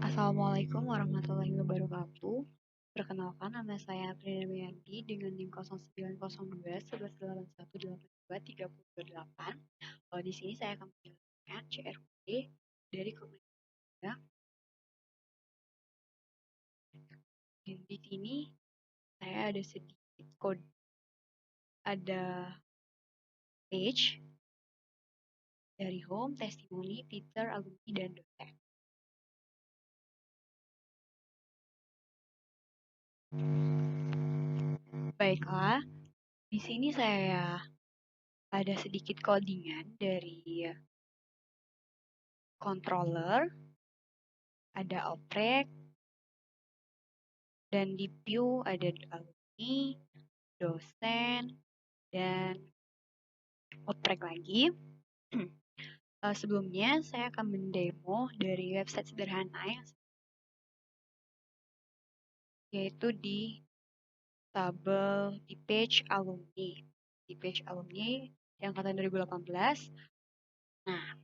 Assalamualaikum warahmatullahi wabarakatuh. Perkenalkan, nama saya April Wiyanti dengan NIM 0902 1181823028. Di sini saya akan menjelaskan CRUD dari Komunitas. Dan di sini saya ada sedikit kode, ada page dari home, testimoni, teacher, alumni, dan dosen. Baiklah, di sini saya ada sedikit codingan dari controller, ada oprek, dan di view ada alumni, dosen, dan oprek lagi. Sebelumnya saya akan mendemo dari website sederhana yaitu di tabel di page alumni. Di page alumni yang angkatan 2018. Nah,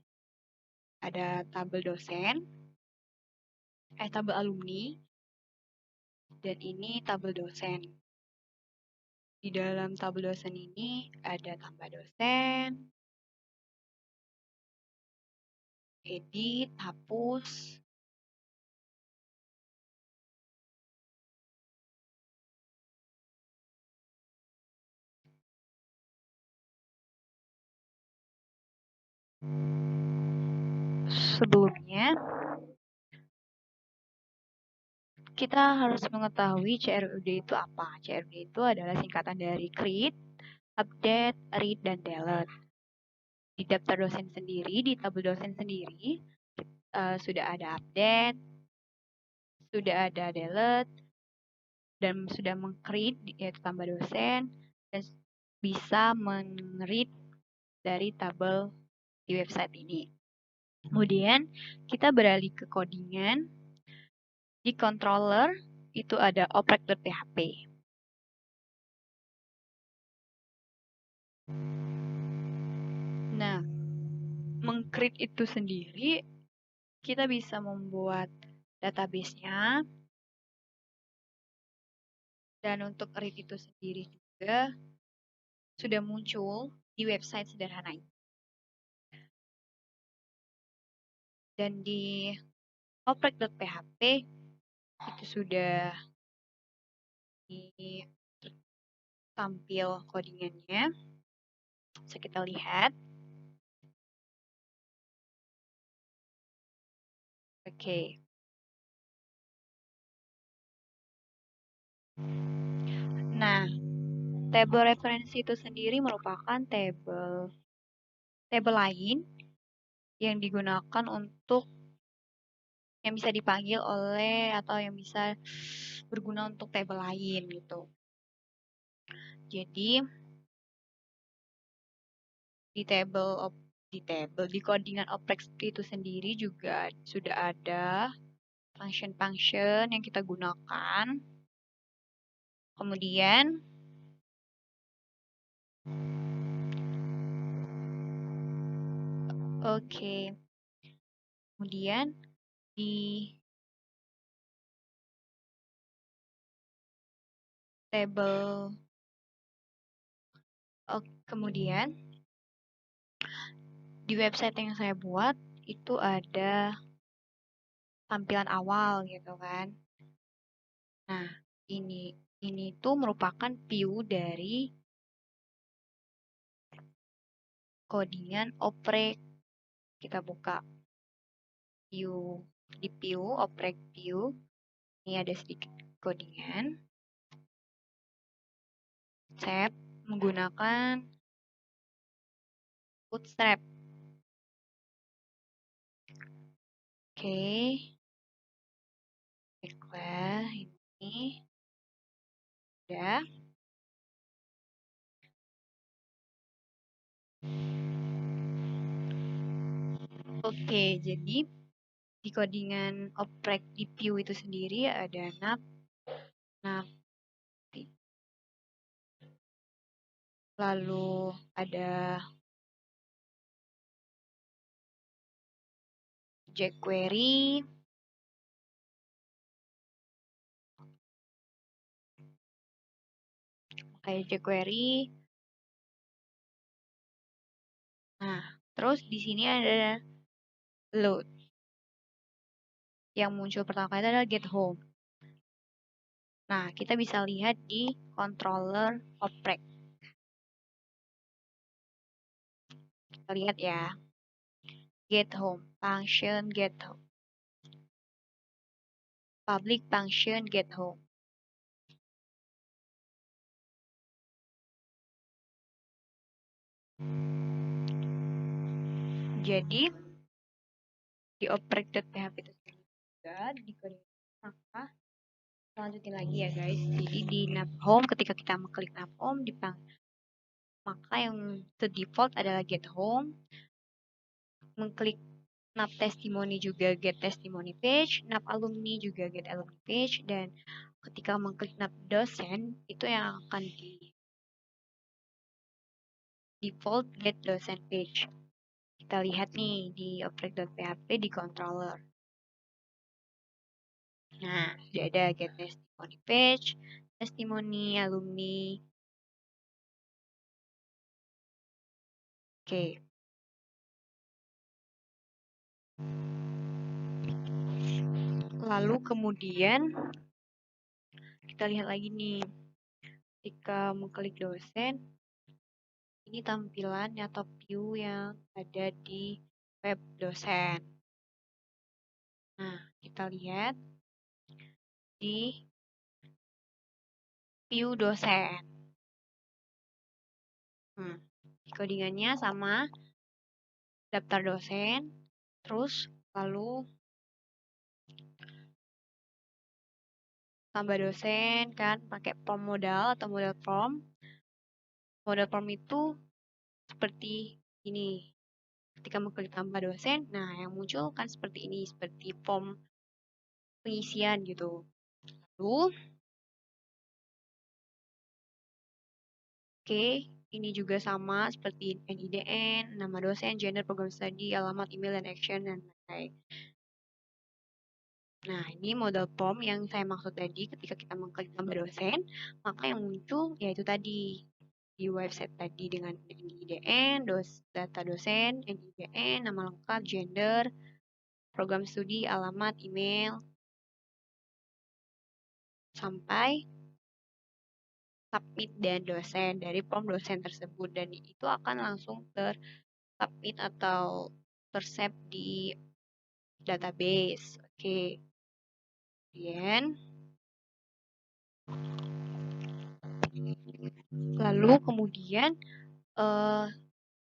ada tabel dosen, tabel alumni, dan ini tabel dosen. Di dalam tabel dosen ini ada tambah dosen, edit, hapus, sebelumnya kita harus mengetahui CRUD itu apa. CRUD itu adalah singkatan dari create, update, read, dan delete. Di daftar dosen sendiri, di tabel dosen sendiri, sudah ada update, sudah ada delete, dan sudah meng-create, yaitu tambah dosen, dan bisa men-read dari tabel di website ini. Kemudian, kita beralih ke codingan. Di controller, itu ada oprek.php. Nah, meng-create itu sendiri, kita bisa membuat database-nya. Dan untuk read itu sendiri juga sudah muncul di website sederhana ini. Dan di oprek.php itu sudah tampil codingannya. Bisa kita lihat. Oke. Nah, tabel referensi itu sendiri merupakan tabel lain yang digunakan untuk yang bisa dipanggil oleh atau yang bisa berguna untuk tabel lain gitu. Jadi di codingan oprek itu sendiri juga sudah ada function-function yang kita gunakan. Kemudian kemudian di tabel kemudian di website yang saya buat itu ada tampilan awal gitu kan. Nah, ini tuh merupakan view dari codingan oprek. Kita buka view di view oprek view. Ini ada sedikit codingan. Saya menggunakan Bootstrap. Oke. Baiklah, ini udah. Oke, jadi di codingan oprek di view itu sendiri ada nav, lalu ada jQuery, kayak jQuery. Nah, terus di sini ada load. Yang muncul pertama kali adalah get home. Nah, kita bisa lihat di controller operate. Kita lihat ya. Get home, function get home. Public function get home. Jadi di operate.php itu juga di kode, maka lanjutin lagi ya guys. Jadi di nav home, ketika kita mengklik nav home, maka yang default adalah get home. Mengklik nav testimoni juga get testimoni page, nav alumni juga get alumni page, dan ketika mengklik nav dosen itu yang akan di default get dosen page. Kita lihat nih di operate.php di controller. Nah, sudah ada get testimoni page, testimoni alumni. Oke. Lalu kemudian kita lihat lagi nih, ketika mengklik dosen, ini tampilan atau view yang ada di web dosen. Nah, kita lihat di view dosen. Codingannya sama daftar dosen, terus lalu tambah dosen kan pakai form modal atau modal form. Modal form itu seperti ini. Ketika mengklik tambah dosen, nah yang muncul kan seperti ini, seperti form pengisian gitu. Lalu, oke, ini juga sama seperti NIDN, nama dosen, gender, program studi, alamat, email, dan action, dan lain-lain. Nah, ini model form yang saya maksud tadi ketika kita mengklik tambah dosen, maka yang muncul yaitu tadi di website tadi dengan NIDN, data dosen, NIDN, nama lengkap, gender, program studi, alamat, email, sampai submit dan dosen dari form dosen tersebut, dan itu akan langsung tersubmit atau tersave di database. Oke. Kemudian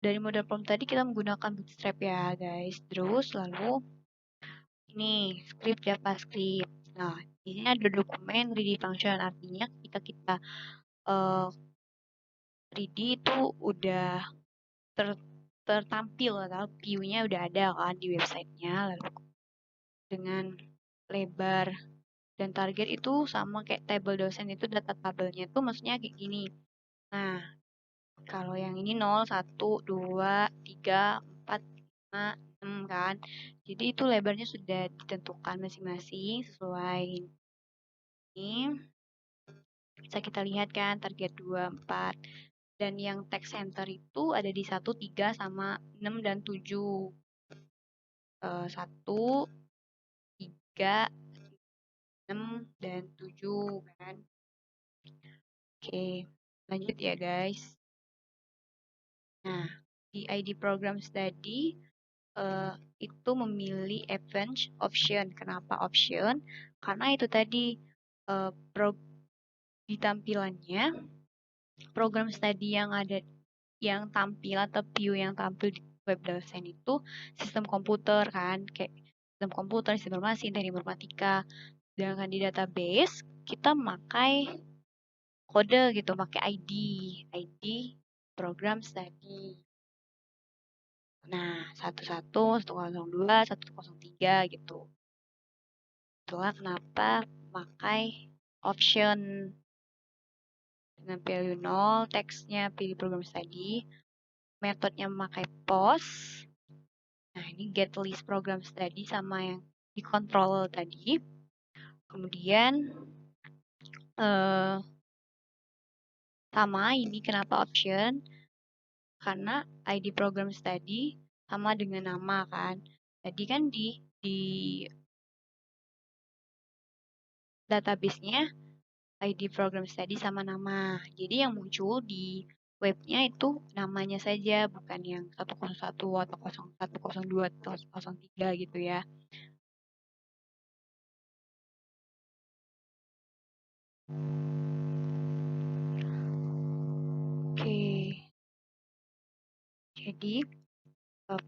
dari model form tadi kita menggunakan Bootstrap ya guys. Terus lalu ini script JavaScript. Nah, ini ada dokumen ready function, artinya ketika kita ready itu udah tertampil atau view-nya udah ada kan di websitenya, lalu dengan lebar dan target itu sama kayak table dosen, itu data tabelnya tuh maksudnya kayak gini. Nah, kalau yang ini 0, 1, 2, 3, 4, 5, 6 kan. Jadi itu lebarnya sudah ditentukan masing-masing sesuai ini. Bisa kita lihat kan target 2, 4. Dan yang text center itu ada di 1, 3, sama 6 dan 7. 1, 3, 6, dan 7 kan. Oke, lanjut ya guys. Nah, di ID program study itu memilih advanced option. Kenapa option? Karena itu tadi di tampilannya program study yang ada yang tampil atau view yang tampil di web dosen itu sistem komputer kan, kayak sistem komputer, sistem informasi, teknik informatika. Sedangkan di database kita pakai kode gitu, pakai ID program study. Nah, 11, 102, 103 gitu. Itulah kenapa pakai option dengan value 0, teksnya pilih program study, metodenya memakai post. Nah, ini get list program study sama yang di control tadi. Kemudian Sama ini kenapa option? Karena ID program study sama dengan nama kan. Jadi kan di database-nya ID program study sama nama. Jadi yang muncul di webnya itu namanya saja, bukan yang 101 atau 01, 02 atau 03 gitu ya. Oke. Jadi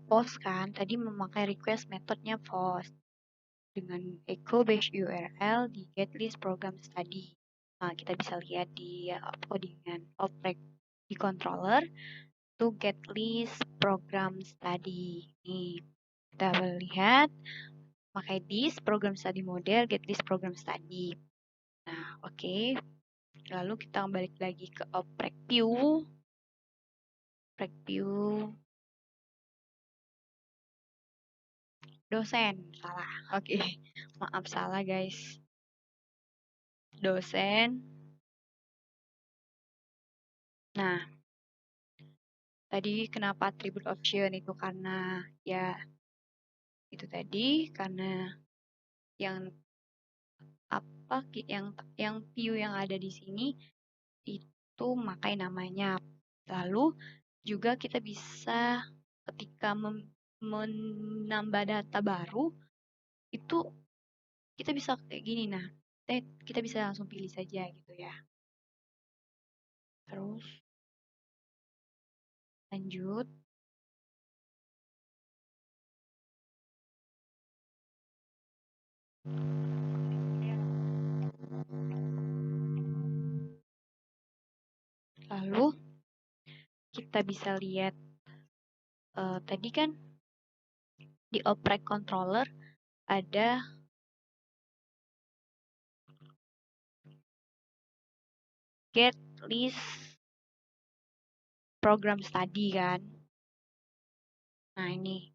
post kan tadi memakai request metodenya post dengan echo base URL di get list program study. Nah, kita bisa lihat di codingan object di controller to get list program study. Nih, kita lihat pakai this program study model get list program study. Nah, oke. Lalu kita balik lagi ke object view. Object view dosen, salah. Oke. Maaf salah guys. Dosen. Nah, tadi kenapa attribute option itu karena ya itu tadi karena yang apa yang view yang ada di sini itu makai namanya. Lalu juga kita bisa ketika menambah data baru itu kita bisa kayak gini. Nah, kita bisa langsung pilih saja gitu ya. Terus lanjut. Lalu kita bisa lihat tadi kan di object controller ada get list program study kan. Nah, ini.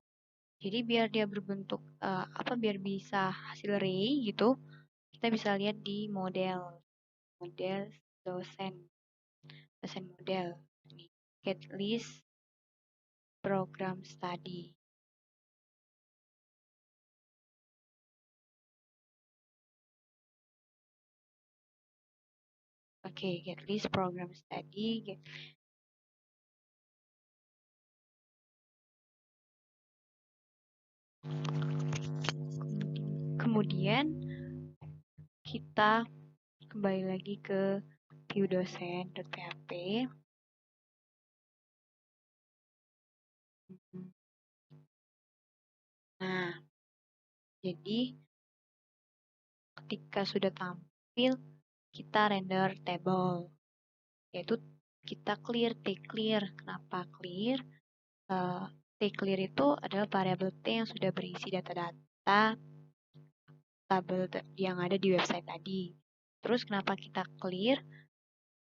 Jadi biar dia berbentuk biar bisa hasil array gitu, kita bisa lihat di model dosen model. Get list program study. Oke, get list program study. Kemudian kita kembali lagi ke view dosen.php. Nah, jadi ketika sudah tampil, kita render table, yaitu kita clear t-clear. Kenapa clear? T-clear itu adalah variabel T yang sudah berisi data-data tabel yang ada di website tadi. Terus kenapa kita clear?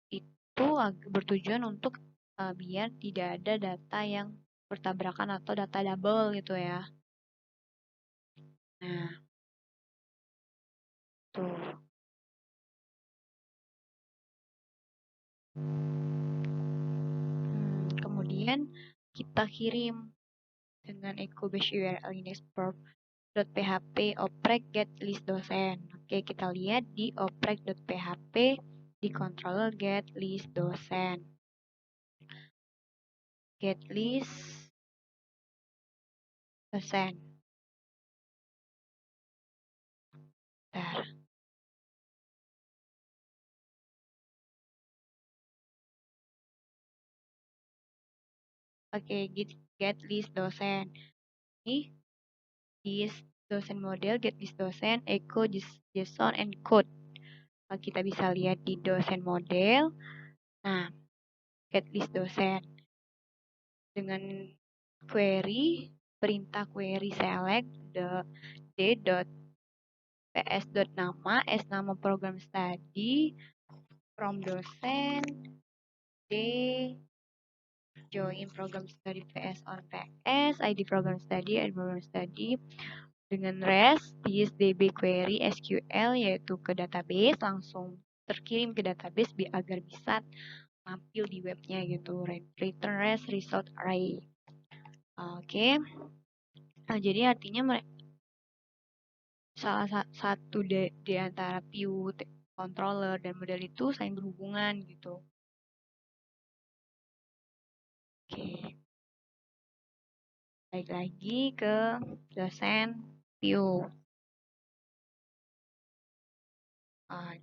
Itu bertujuan untuk biar tidak ada data yang bertabrakan atau data double gitu ya. Nah, tuh. Kemudian kita kirim dengan echo base URL index.php object get list dosen. Oke, kita lihat di object.php di controller get list dosen. Get list dosen. Bentar. Oke, get list dosen. Ini list dosen model, get list dosen, echo JSON encode. Kita bisa lihat di dosen model. Nah, get list dosen. Dengan query, perintah query select the d.ps.nama, s nama program study, from dosen, d join program study ps on ps, id program study, dengan REST, this db query SQL yaitu ke database, langsung terkirim ke database agar bisa tampil di webnya gitu. Return result array. Oke. Nah, jadi artinya salah satu di antara view controller dan model itu saling berhubungan gitu. Oke. Baik lagi ke dosen view.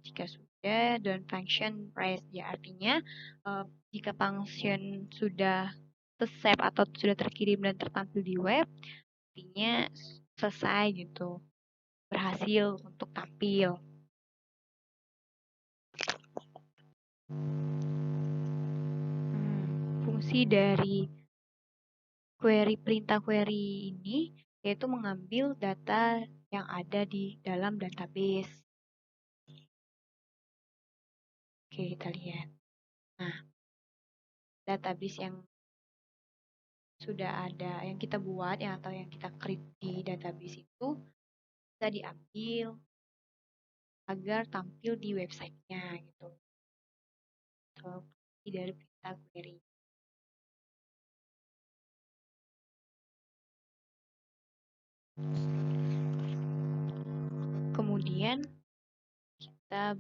Jika sudah, dan function raise, ya artinya jika function sudah save atau sudah terkirim dan tertampil di web, artinya selesai gitu, berhasil untuk tampil. Fungsi dari perintah query ini yaitu mengambil data yang ada di dalam database. Oke, kita lihat. Nah, database yang sudah ada, yang kita buat atau yang kita create di database itu bisa diambil agar tampil di websitenya gitu. Fungsi dari perintah query. Kemudian kita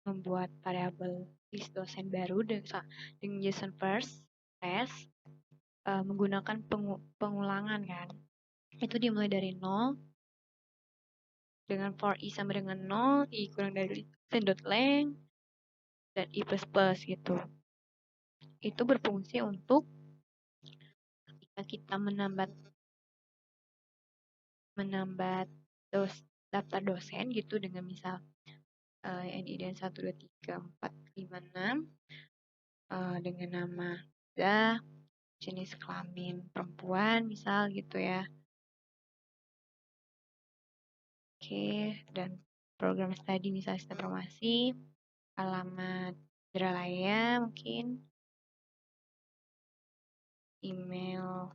membuat variabel list dosen baru dengan JSON first menggunakan pengulangan kan. Itu dimulai dari 0 dengan for i sama dengan 0, i kurang dari length dan i plus gitu. Itu berfungsi untuk ketika kita menambah daftar dosen gitu dengan misal NIDN 1, 2, 3, 4, 5, 6 dengan nama jenis kelamin perempuan misal gitu ya. Oke, dan program studi misalnya sistem informasi, alamat Indralaya mungkin, email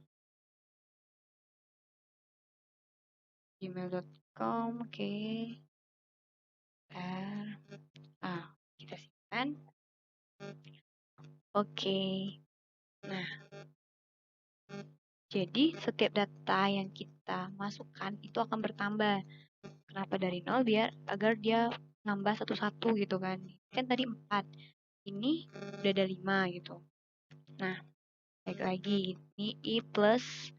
gmail.com, oke. Kita simpan. Oke. Nah, jadi setiap data yang kita masukkan itu akan bertambah. Kenapa dari 0? Agar dia nambah satu-satu gitu kan. Kan tadi 4. Ini udah ada 5 gitu. Nah, baik lagi. Ini i plus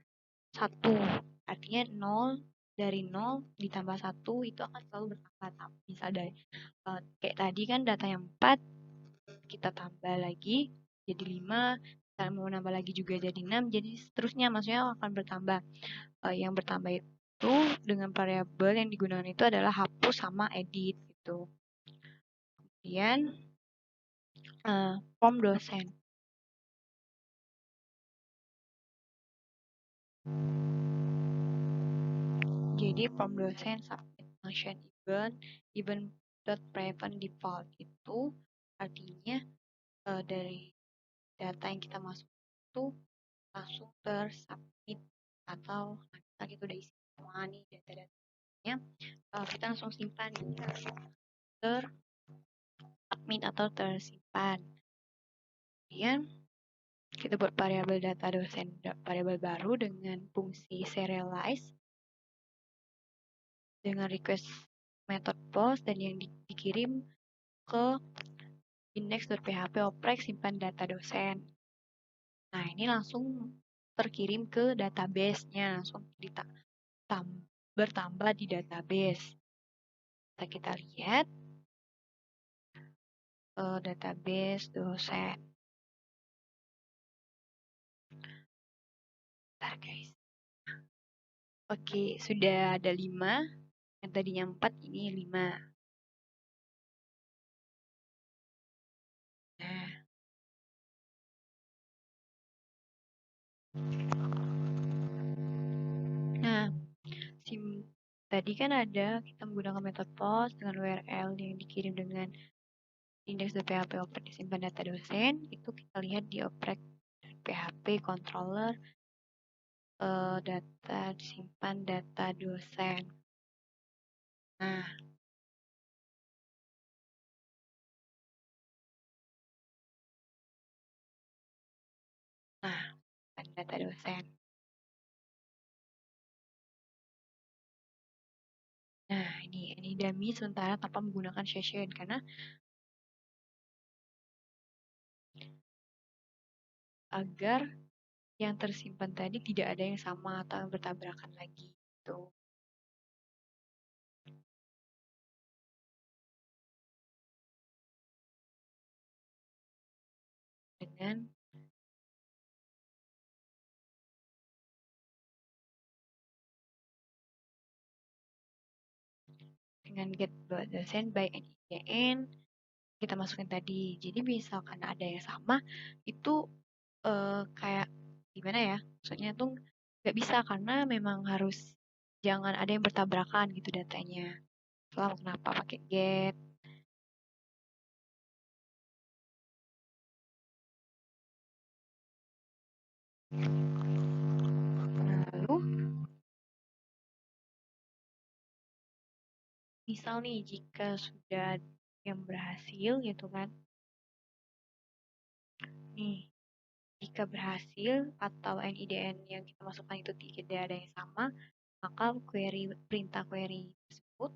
1. Artinya 0 dari 0 ditambah 1 itu akan selalu bertambah. Misal dari kayak tadi kan data yang 4 kita tambah lagi jadi 5, kita mau nambah lagi juga jadi 6, jadi seterusnya, maksudnya akan bertambah. Yang bertambah itu dengan variabel yang digunakan itu adalah hapus sama edit gitu. Kemudian form dosen. Jadi form dosen submit function event default itu artinya dari data yang kita masuk itu langsung tersubmit, atau kita udah isi semua nih data-datanya, kita langsung simpan gitu, tersubmit atau tersimpan. Kemudian kita buat variabel data dosen, variabel baru dengan fungsi serialize dengan request method post dan yang dikirim ke index.php oprek simpan data dosen. Nah, ini langsung terkirim ke database-nya, langsung bertambah di database. Kita lihat database dosen. Bentar guys. Oke, sudah ada 5. Yang tadinya 4, ini 5. Nah, tadi kan ada kita menggunakan metode post dengan URL yang dikirim dengan index.php oprek disimpan data dosen. Itu kita lihat di oprek php controller data disimpan data dosen. Nah, data dosen. Nah, ini dummy sementara tanpa menggunakan session karena agar yang tersimpan tadi tidak ada yang sama atau yang bertabrakan lagi gitu. Dengan get dosen by NIDN kita masukin tadi. Jadi misalkan ada yang sama itu kayak gimana ya? Maksudnya tuh nggak bisa karena memang harus jangan ada yang bertabrakan gitu datanya. Soalnya kenapa pakai get? Lalu misal nih jika sudah yang berhasil gitu kan. Nih, jika berhasil atau NIDN yang kita masukkan itu tidak ada yang sama, maka perintah query tersebut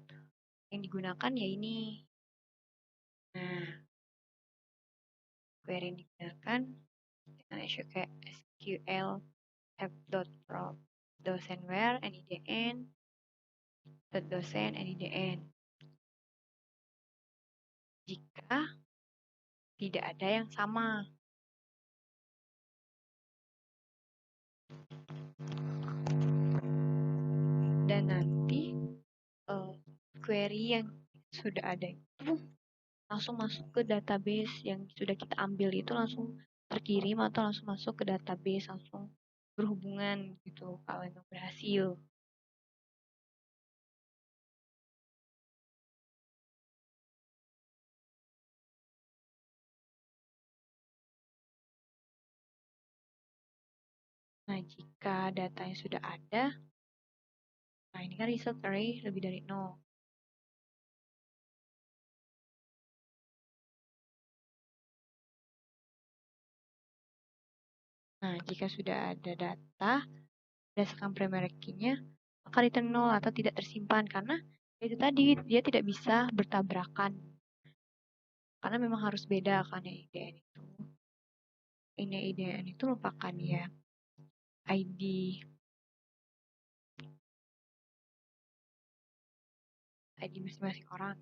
yang digunakan ya ini. Nah, query yang digunakan dengan SQL app.prop dosenware NIDN dosen NIDN. Jika tidak ada yang sama. Dan nanti query yang sudah ada itu langsung masuk ke database yang sudah kita ambil itu langsung terkirim atau langsung masuk ke database langsung berhubungan gitu kalau memang berhasil. Nah, jika datanya sudah ada, nah ini kan result array lebih dari 0. Nah, jika sudah ada data berdasarkan primary key-nya, maka return 0 atau tidak tersimpan karena itu tadi dia tidak bisa bertabrakan. Karena memang harus beda kan ya IDN itu. Ini IDN itu merupakan ya ID masing-masing orang.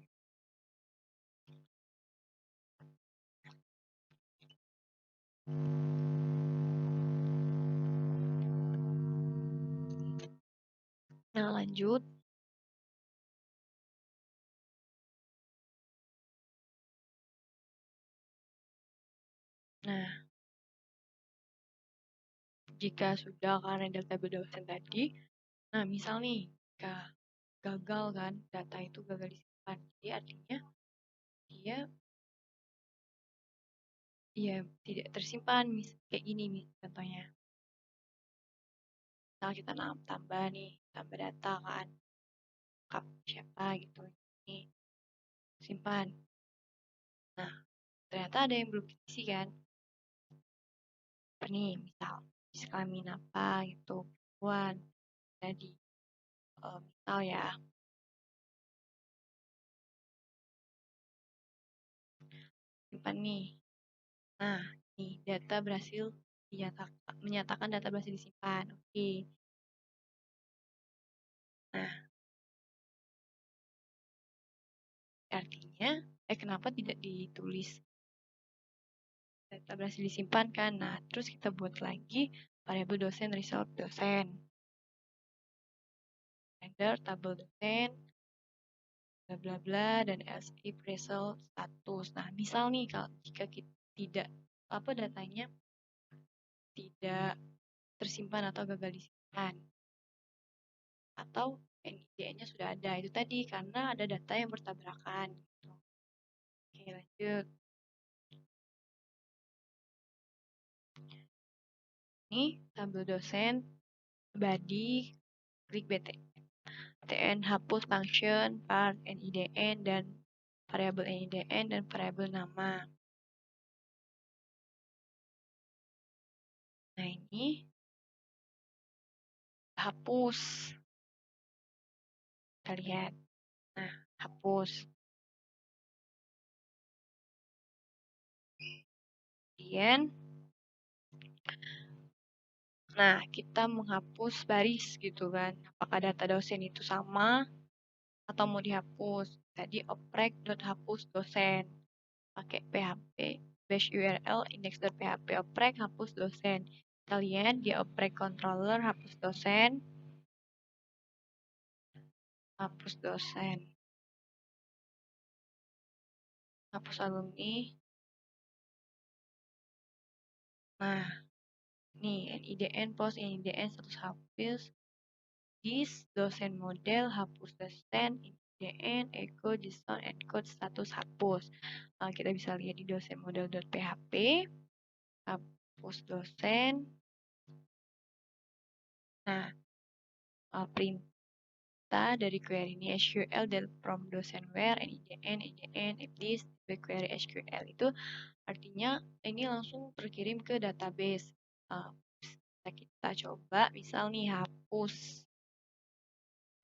Nah, lanjut. Nah, jika sudah karena data dosen tadi, nah misal nih, gagal kan, data itu gagal disimpan. Jadi artinya dia ya tidak tersimpan, kayak gini nih contohnya. Misal kita tambah nih, tambah data kan, kap siapa gitu, ini simpan. Nah, ternyata ada yang belum diisi kan. Nih, misal kelamin apa gitu, perempuan. Jadi, misal ya, simpan nih. Nah, nih data berhasil menyatakan data berhasil disimpan. Oke. Nah, artinya, kenapa tidak ditulis data berhasil disimpan kan? Nah, terus kita buat lagi variabel dosen result dosen. Render tabel dosen, bla bla bla, dan else if result status. Nah, misal nih kalau jika kita tidak apa datanya tidak tersimpan atau gagal disimpan atau NIDN-nya sudah ada itu tadi karena ada data yang bertabrakan gitu. Oke, lanjut. Ini tabel dosen body klik btn hapus function part NIDN dan variabel NIDN dan variabel nama. Nah, ini hapus. Kita lihat. Nah, hapus. Kemudian, nah kita menghapus baris gitu kan. Apakah data dosen itu sama atau mau dihapus? Tadi oprek.hapus dosen. Pakai PHP. Bash URL index.php oprek hapus dosen. Kita lihat di oprek controller hapus dosen. Hapus dosen. Hapus alumni. Nah, nih NIDN post NIDN status hapus. Dis dosen model hapus dosen NIDN echo JSON encode status hapus. Kita bisa lihat di dosen model.php hapus dosen. Nah, perintah dari query ini SQL del from dosen where NIDN NIDN this query SQL itu artinya ini langsung terkirim ke database. Kita coba misal nih hapus.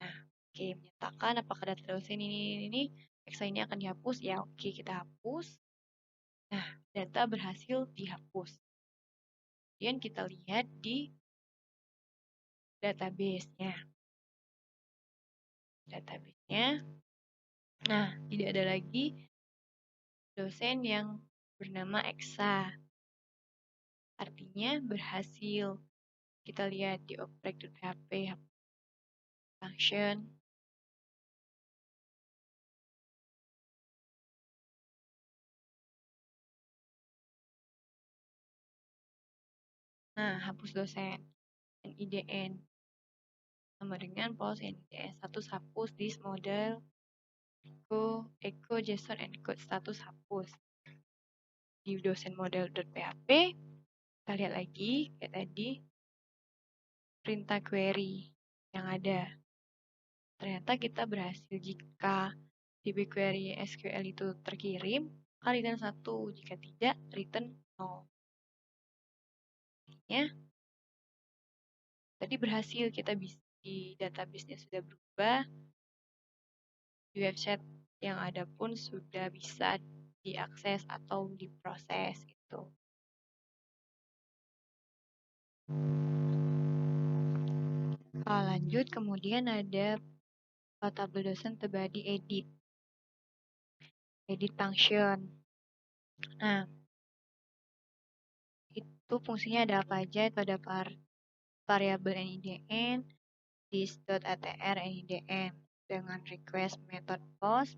Nah, oke, menyatakan apakah data dosen ini EXA ini akan dihapus. Ya, oke, kita hapus. Nah, data berhasil dihapus. Kemudian kita lihat di database-nya. Nah, tidak ada lagi dosen yang bernama EXA. Artinya berhasil. Kita lihat di oprek.php function. Nah, hapus dosen. NIDN. Sama dengan post NIDN. Status hapus this model. Echo JSON encode status hapus. Di dosen model.php, kita lihat lagi kayak tadi. Perintah query yang ada. Ternyata kita berhasil jika DB query SQL itu terkirim, maka return 1. Jika tidak, return 0. Ya, tadi berhasil kita bisa di database-nya sudah berubah. Di website yang ada pun sudah bisa diakses atau diproses gitu. Lanjut, kemudian ada tabel dosen terbagi edit function. Nah, itu fungsinya ada apa aja? Itu ada variabel NIDN, this.atr NIDN dengan request method post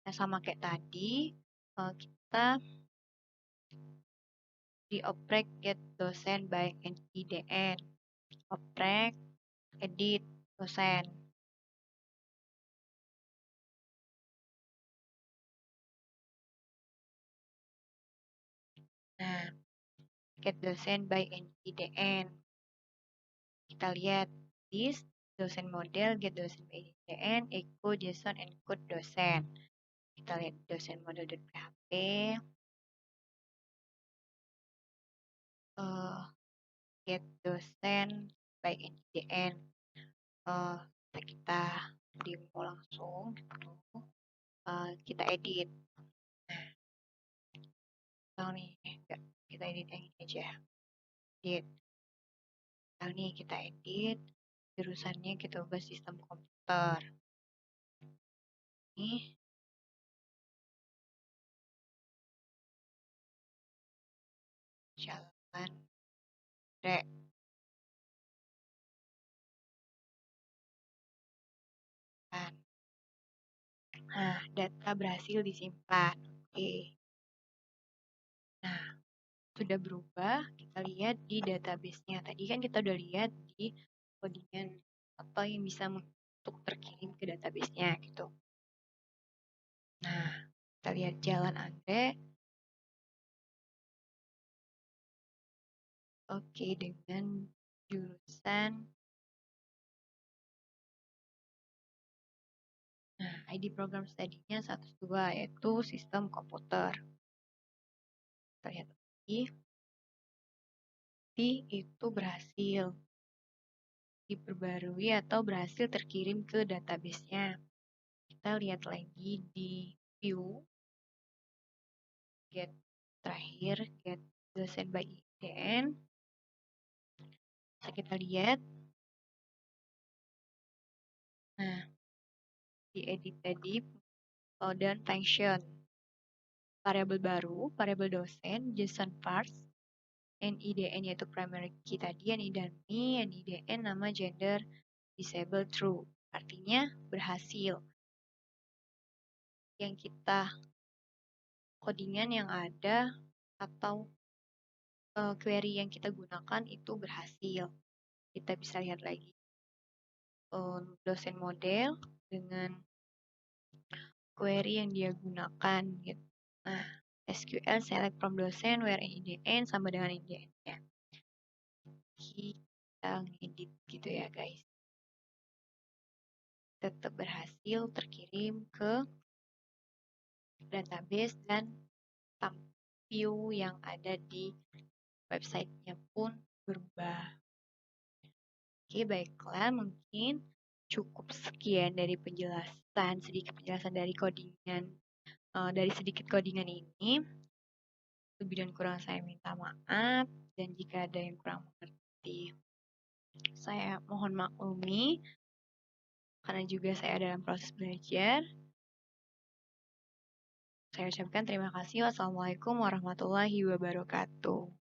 yang sama kayak tadi. Kita di oprek get dosen by NIDN, oprek edit dosen. Nah, get dosen by NIDN. Kita lihat this dosen model get dosen by NIDN echo JSON encode dosen. Kita lihat dosen model.php. Get dosen by NIDN. Kita demo langsung gitu. Kita edit. Nah, nih, kita edit yang ini aja. Edit. Nah, nih kita edit. Jurusannya kita ubah sistem komputer. Nih. Jalan. Rek. Nah, data berhasil disimpan. Oke. Nah, sudah berubah. Kita lihat di database-nya. Tadi kan kita udah lihat di codingan apa yang bisa untuk terkirim ke database-nya gitu. Nah, kita lihat jalan anggrek. Oke, dengan jurusan. Nah, ID program study-nya 102 yaitu sistem komputer. Kita lihat lagi. Itu berhasil. diperbarui atau berhasil terkirim ke database-nya. Kita lihat lagi di view, get terakhir, get dosen by IDN. Bisa kita lihat. Nah, di edit tadi, dan function. Variabel baru, variabel dosen, JSON parse, NIDN yaitu primary key tadi, NI dan me, NIDN nama gender disable true. Artinya berhasil. Yang kita codingan yang ada atau query yang kita gunakan itu berhasil. Kita bisa lihat lagi dosen model dengan query yang dia gunakan gitu. Nah, SQL select from dosen where NIDN sama dengan NIDN-nya. Kita ngedit gitu ya guys. Tetap berhasil terkirim ke database dan view yang ada di websitenya pun berubah. Oke, baiklah, mungkin cukup sekian dari penjelasan, sedikit penjelasan dari codingan, dari sedikit codingan ini. Lebih dan kurang saya minta maaf, dan jika ada yang kurang mengerti, saya mohon maklumi, karena juga saya dalam proses belajar. Saya ucapkan terima kasih. Wassalamualaikum warahmatullahi wabarakatuh.